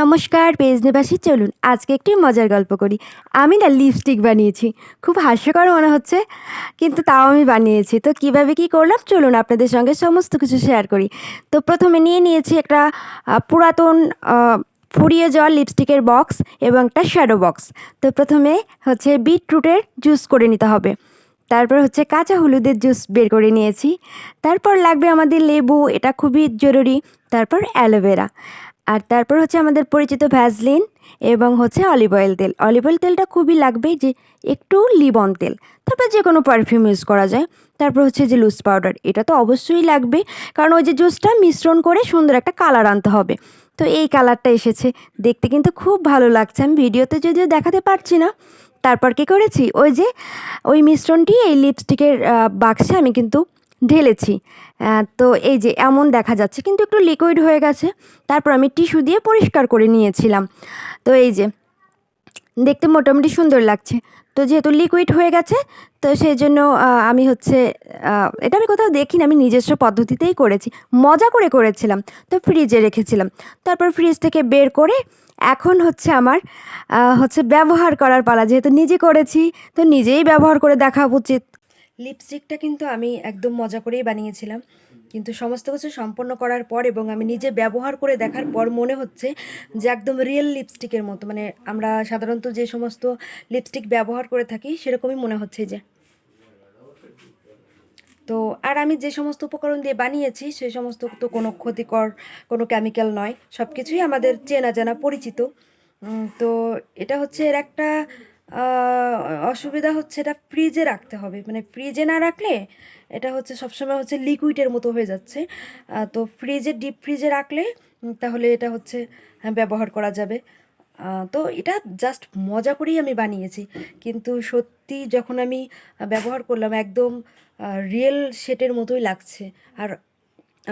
নমস্কার পেজনেবাসী, চলুন আজকে একটি মজার গল্প করি। আমি না লিপস্টিক বানিয়েছি। খুব হাস্যকর মনে হচ্ছে, কিন্তু তাও আমি বানিয়েছি। তো কিভাবে কি করলাম চলুন আপনাদের সঙ্গে সমস্ত কিছু শেয়ার করি। তো প্রথমে নিয়ে নিয়েছি একটা পুরাতন ফুরিয়ে যাওয়া লিপস্টিকের বক্স এবং একটা শ্যাডো বক্স। তো প্রথমে হচ্ছে বিটরুটের জুস করে নিতে হবে। তারপর হচ্ছে কাঁচা হলুদের জুস বের করে নিয়েছি। তারপর লাগবে আমাদের লেবু, এটা খুবই জরুরি। তারপর অ্যালোভেরা, আর তারপর হচ্ছে আমাদের পরিচিত ভ্যাসলিন এবং হচ্ছে অলিভ অয়েল তেল। অলিভ অয়েল তেলটা খুবই লাগবে, যে একটু লিবন তেল, তারপর যে কোনো পারফিউম ইউজ করা যায়। তারপর হচ্ছে যে লুজ পাউডার, এটা তো অবশ্যই লাগবে, কারণ ওই যে জুসটা মিশ্রণ করে সুন্দর একটা কালার আনতে হবে। তো এই কালারটা এসেছে, দেখতে কিন্তু খুব ভালো লাগছে। আমি ভিডিওতে যদিও দেখাতে পারছি না। তারপর কী করেছি, ওই যে ওই মিশ্রণটি এই লিপস্টিকের বাক্সে আমি কিন্তু ঢেলেছি। তো এই যে এমন দেখা যাচ্ছে, কিন্তু একটু লিকুইড হয়ে গেছে। তারপর আমি টিস্যু দিয়ে পরিষ্কার করে নিয়েছিলাম। তো এই যে দেখতে মোটামুটি সুন্দর লাগছে। তো যেহেতু লিকুইড হয়ে গেছে, তো সেই জন্য আমি হচ্ছে এটা আমি কোথাও দেখিনি, আমি নিজস্ব পদ্ধতিতেই করেছি, মজা করে করেছিলাম। তো ফ্রিজে রেখেছিলাম। তারপর ফ্রিজ থেকে বের করে এখন হচ্ছে আমার হচ্ছে ব্যবহার করার পালা। যেহেতু নিজে করেছি, তো নিজেই ব্যবহার করে দেখা উচিত। লিপস্টিকটা কিন্তু আমি একদম মজা করেই বানিয়েছিলাম, কিন্তু সমস্ত কিছু সম্পন্ন করার পর এবং আমি নিজে ব্যবহার করে দেখার পর মনে হচ্ছে যে একদম রিয়েল লিপস্টিকের মতো, মানে আমরা সাধারণত যে সমস্ত লিপস্টিক ব্যবহার করে থাকি সেরকমই মনে হচ্ছে যে। তো আর আমি যে সমস্ত উপকরণ দিয়ে বানিয়েছি সেই সমস্ত তো কোনো ক্ষতিকর কোনো কেমিক্যাল নয়, সব কিছুই আমাদের চেনা জানা পরিচিত। তো এটা হচ্ছে এর একটা অসুবিধা হচ্ছে, এটা ফ্রিজে রাখতে হবে, মানে ফ্রিজে না রাখলে এটা হচ্ছে সবসময় হচ্ছে লিকুইডের মতো হয়ে যাচ্ছে। তো ফ্রিজে, ডিপ ফ্রিজে রাখলে তাহলে এটা হচ্ছে ব্যবহার করা যাবে। তো এটা জাস্ট মজা করেই আমি বানিয়েছি, কিন্তু সত্যি যখন আমি ব্যবহার করলাম একদম রিয়েল শেডের মতোই লাগছে। আর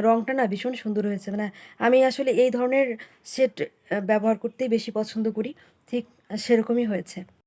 রঙটা না ভীষণ সুন্দর হয়েছে, মানে আমি আসলে এই ধরনের শেড ব্যবহার করতেই বেশি পছন্দ করি, ঠিক সেরকমই হয়েছে।